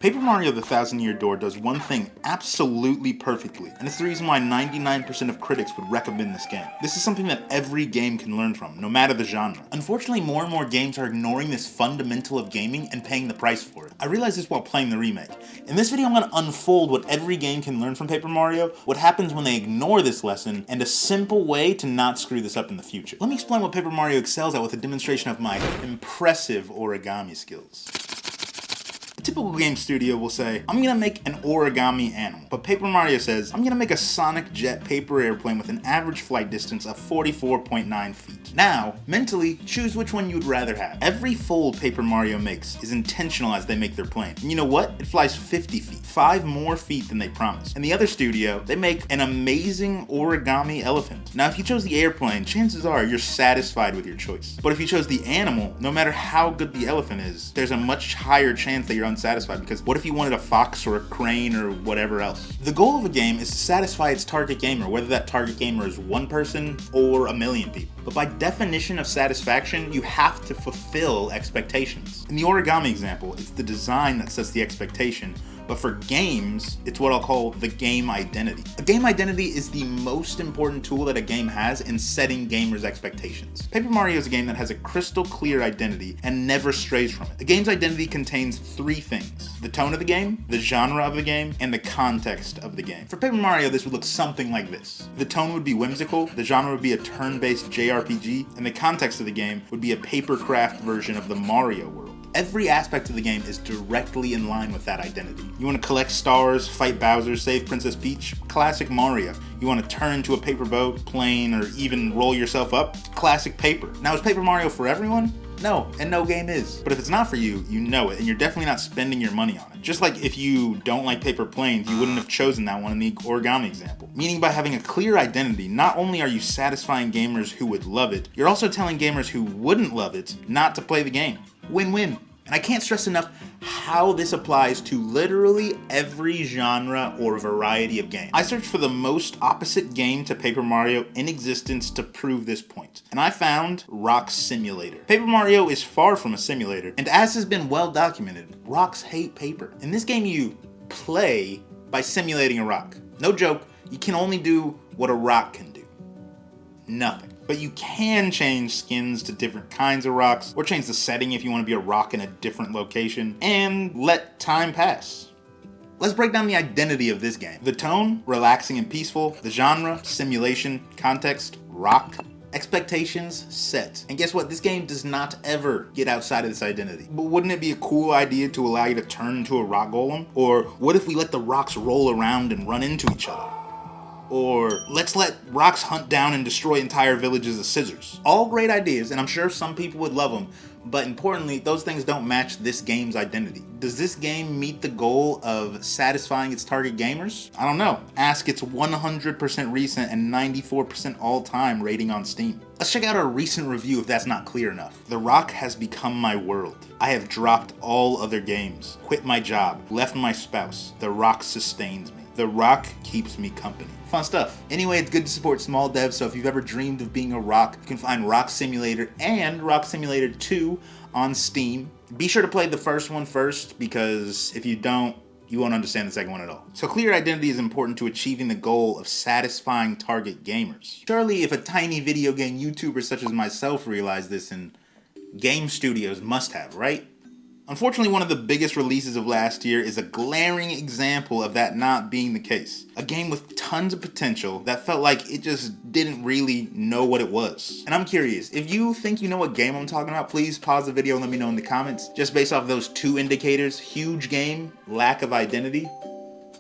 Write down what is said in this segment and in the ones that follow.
Paper Mario: The Thousand Year Door does one thing absolutely perfectly, and it's the reason why 99% of critics would recommend this game. This is something that every game can learn from, no matter the genre. Unfortunately, more and more games are ignoring this fundamental of gaming and paying the price for it. I realized this while playing the remake. In this video, I'm going to unfold what every game can learn from Paper Mario, what happens when they ignore this lesson, and a simple way to not screw this up in the future. Let me explain what Paper Mario excels at with a demonstration of my impressive origami skills. A typical game studio will say, I'm gonna make an origami animal, but Paper Mario says, I'm gonna make a sonic jet paper airplane with an average flight distance of 44.9 feet. Now, mentally, choose which one you'd rather have. Every fold Paper Mario makes is intentional as they make their plane. And you know what? It flies 50 feet, 5 more feet than they promised. And the other studio, they make an amazing origami elephant. Now, if you chose the airplane, chances are you're satisfied with your choice. But if you chose the animal, no matter how good the elephant is, there's a much higher chance that you're unsatisfied, because what if you wanted a fox or a crane or whatever else? The goal of a game is to satisfy its target gamer, whether that target gamer is one person or a million people. But by definition of satisfaction, you have to fulfill expectations. In the origami example, it's the design that sets the expectation, but for games, it's what I'll call the game identity. A game identity is the most important tool that a game has in setting gamers' expectations. Paper Mario is a game that has a crystal clear identity and never strays from it. The game's identity contains 3 things: the tone of the game, the genre of the game, and the context of the game. For Paper Mario, this would look something like this. The tone would be whimsical, the genre would be a turn-based JRPG, and the context of the game would be a papercraft version of the Mario world. Every aspect of the game is directly in line with that identity. You want to collect stars, fight Bowser, save Princess Peach? Classic Mario. You want to turn into a paper boat, plane, or even roll yourself up? Classic Paper. Now, is Paper Mario for everyone? No, and no game is. But if it's not for you, you know it, and you're definitely not spending your money on it. Just like if you don't like paper planes, you wouldn't have chosen that one in the origami example. Meaning by having a clear identity, not only are you satisfying gamers who would love it, you're also telling gamers who wouldn't love it not to play the game. Win-win. And I can't stress enough how this applies to literally every genre or variety of game. I searched for the most opposite game to Paper Mario in existence to prove this point, and I found Rock Simulator. Paper Mario is far from a simulator, and as has been well documented, rocks hate paper. In this game, you play by simulating a rock. No joke, you can only do what a rock can do. Nothing. But you can change skins to different kinds of rocks, or change the setting if you want to be a rock in a different location, and let time pass. Let's break down the identity of this game. The tone, relaxing and peaceful. The genre, simulation. Context, rock. Expectations, set. And guess what? This game does not ever get outside of this identity. But wouldn't it be a cool idea to allow you to turn into a rock golem? Or what if we let the rocks roll around and run into each other? Or let's let rocks hunt down and destroy entire villages of scissors. All great ideas, and I'm sure some people would love them, but importantly, those things don't match this game's identity. Does this game meet the goal of satisfying its target gamers? I don't know. Ask its 100% recent and 94% all-time rating on Steam. Let's check out our recent review if that's not clear enough. The rock has become my world. I have dropped all other games, quit my job, left my spouse. The rock sustains me. The rock keeps me company. Fun stuff. Anyway, it's good to support small devs, so if you've ever dreamed of being a rock, you can find Rock Simulator and Rock Simulator 2 on Steam. Be sure to play the first one first, because if you don't, you won't understand the second one at all. So clear identity is important to achieving the goal of satisfying target gamers. Surely if a tiny video game YouTuber such as myself realized this, and game studios must have, right? Unfortunately, one of the biggest releases of last year is a glaring example of that not being the case. A game with tons of potential that felt like it just didn't really know what it was. And I'm curious, if you think you know what game I'm talking about, please pause the video and let me know in the comments. Just based off those 2 indicators, huge game, lack of identity.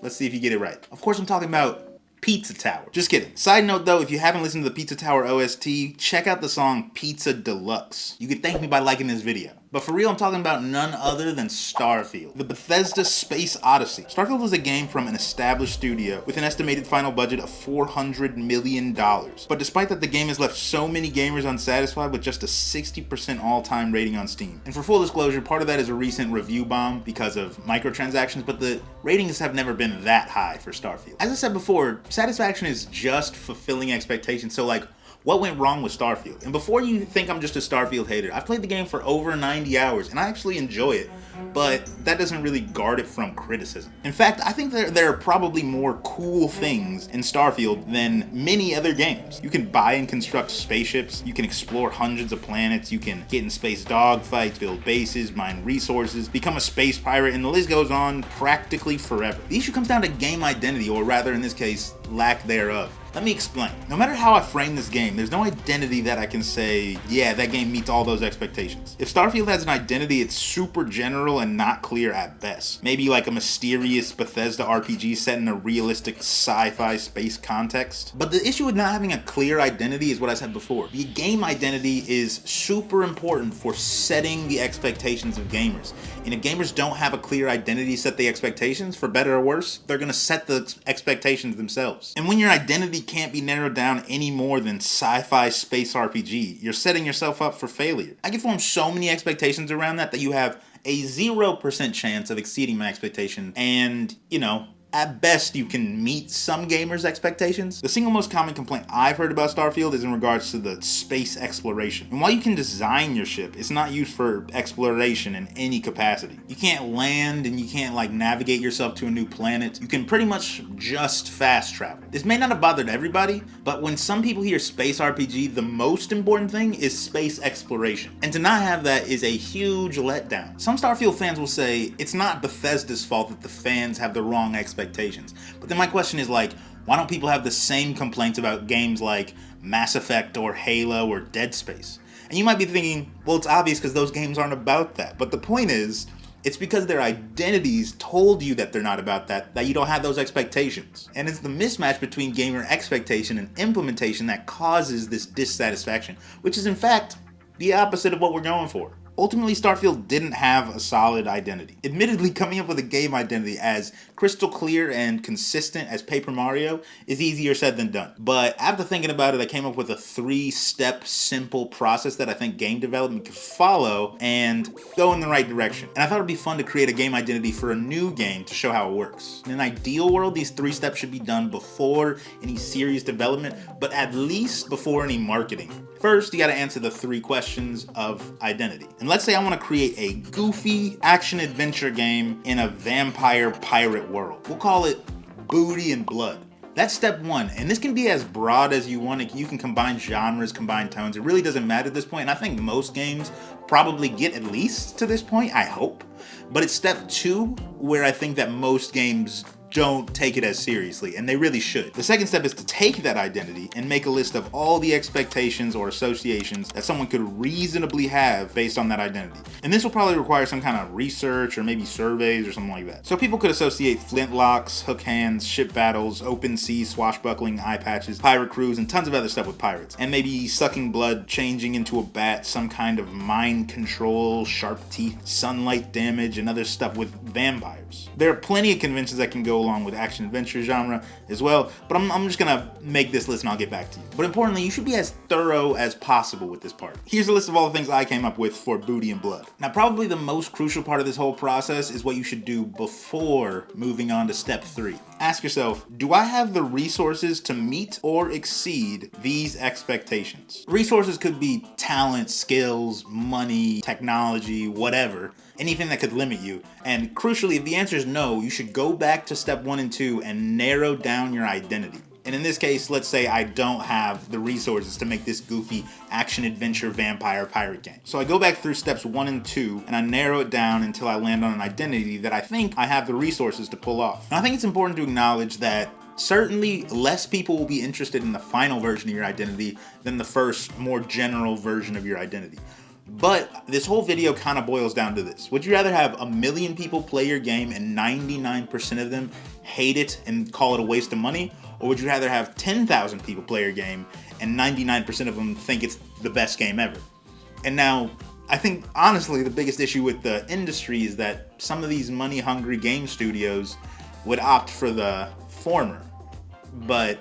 Let's see if you get it right. Of course, I'm talking about Pizza Tower. Just kidding. Side note though, if you haven't listened to the Pizza Tower OST, check out the song Pizza Deluxe. You could thank me by liking this video. But for real, I'm talking about none other than Starfield, the Bethesda Space Odyssey. Starfield was a game from an established studio with an estimated final budget of $400 million. But despite that, the game has left so many gamers unsatisfied with just a 60% all-time rating on Steam. And for full disclosure, part of that is a recent review bomb because of microtransactions, but the ratings have never been that high for Starfield. As I said before, satisfaction is just fulfilling expectations, so like, what went wrong with Starfield. And before you think I'm just a Starfield hater, I've played the game for over 90 hours and I actually enjoy it, but that doesn't really guard it from criticism. In fact, I think there are probably more cool things in Starfield than many other games. You can buy and construct spaceships, you can explore hundreds of planets, you can get in space dogfights, build bases, mine resources, become a space pirate, and the list goes on practically forever. The issue comes down to game identity, or rather in this case, lack thereof. Let me explain. No matter how I frame this game, there's no identity that I can say, yeah, that game meets all those expectations. If Starfield has an identity, it's super general and not clear at best. Maybe like a mysterious Bethesda RPG set in a realistic sci-fi space context. But the issue with not having a clear identity is what I said before. The game identity is super important for setting the expectations of gamers. And if gamers don't have a clear identity to set the expectations, for better or worse, they're gonna set the expectations themselves. And when your identity can't be narrowed down any more than sci-fi space RPG, you're setting yourself up for failure. I can form so many expectations around that you have a 0% chance of exceeding my expectation, and, at best, you can meet some gamers' expectations. The single most common complaint I've heard about Starfield is in regards to the space exploration. And while you can design your ship, it's not used for exploration in any capacity. You can't land and you can't navigate yourself to a new planet. You can pretty much just fast travel. This may not have bothered everybody, but when some people hear space RPG, the most important thing is space exploration. And to not have that is a huge letdown. Some Starfield fans will say it's not Bethesda's fault that the fans have the wrong expectations. But then my question is why don't people have the same complaints about games like Mass Effect or Halo or Dead Space? And you might be thinking, well, it's obvious because those games aren't about that. But the point is, it's because their identities told you that they're not about that you don't have those expectations. And it's the mismatch between gamer expectation and implementation that causes this dissatisfaction, which is in fact the opposite of what we're going for. Ultimately, Starfield didn't have a solid identity. Admittedly, coming up with a game identity as crystal clear and consistent as Paper Mario is easier said than done. But after thinking about it, I came up with a 3-step simple process that I think game development could follow and go in the right direction. And I thought it'd be fun to create a game identity for a new game to show how it works. In an ideal world, these 3 steps should be done before any serious development, but at least before any marketing. First, you gotta answer the 3 questions of identity. And let's say I wanna create a goofy action-adventure game in a vampire pirate world. We'll call it Booty and Blood. That's step 1, and this can be as broad as you want. You can combine genres, combine tones. It really doesn't matter at this point, and I think most games probably get at least to this point, I hope. But it's step 2 where I think that most games don't take it as seriously, and they really should. The second step is to take that identity and make a list of all the expectations or associations that someone could reasonably have based on that identity. And this will probably require some kind of research or maybe surveys or something like that. So people could associate flintlocks, hook hands, ship battles, open sea, swashbuckling, eye patches, pirate crews, and tons of other stuff with pirates. And maybe sucking blood, changing into a bat, some kind of mind control, sharp teeth, sunlight damage, and other stuff with vampires. There are plenty of conventions that can go along with action adventure genre as well, but I'm just gonna make this list and I'll get back to you. But importantly, you should be as thorough as possible with this part. Here's a list of all the things I came up with for Booty and Blood. Now, probably the most crucial part of this whole process is what you should do before moving on to step 3. Ask yourself, do I have the resources to meet or exceed these expectations? Resources could be talent, skills, money, technology, whatever. Anything that could limit you. And crucially, if the answer is no, you should go back to step 1 and 2 and narrow down your identity. And in this case, let's say I don't have the resources to make this goofy action-adventure vampire pirate game. So I go back through steps 1 and 2 and I narrow it down until I land on an identity that I think I have the resources to pull off. And I think it's important to acknowledge that certainly less people will be interested in the final version of your identity than the first, more general version of your identity. But this whole video kind of boils down to this. Would you rather have 1 million people play your game and 99% of them hate it and call it a waste of money? Or would you rather have 10,000 people play your game and 99% of them think it's the best game ever? And now, I think honestly the biggest issue with the industry is that some of these money-hungry game studios would opt for the former. But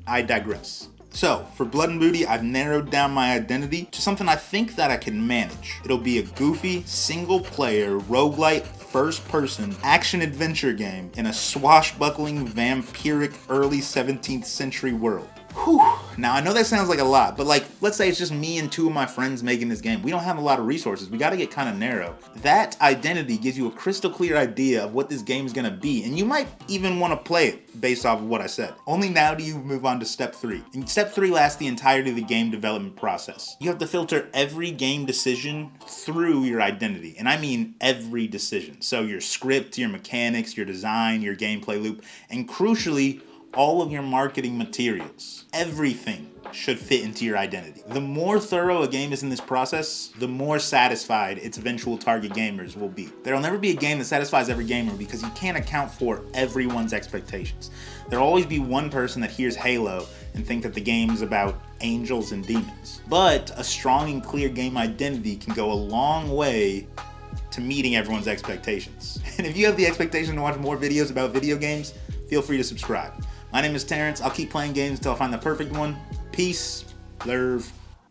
I digress. So, for Blood and Booty, I've narrowed down my identity to something I think that I can manage. It'll be a goofy, single-player, roguelite, first-person, action-adventure game in a swashbuckling, vampiric, early 17th century world. Whew. Now, I know that sounds like a lot, but like, let's say it's just me and 2 of my friends making this game. We don't have a lot of resources. We got to get kind of narrow. That identity gives you a crystal clear idea of what this game is going to be, and you might even want to play it based off of what I said. Only now do you move on to step 3. And step 3 lasts the entirety of the game development process. You have to filter every game decision through your identity, and I mean every decision. So your script, your mechanics, your design, your gameplay loop, and crucially, all of your marketing materials. Everything should fit into your identity. The more thorough a game is in this process, the more satisfied its eventual target gamers will be. There'll never be a game that satisfies every gamer because you can't account for everyone's expectations. There'll always be one person that hears Halo and think that the game is about angels and demons. But a strong and clear game identity can go a long way to meeting everyone's expectations. And if you have the expectation to watch more videos about video games, feel free to subscribe. My name is Terrence. I'll keep playing games until I find the perfect one. Peace, love,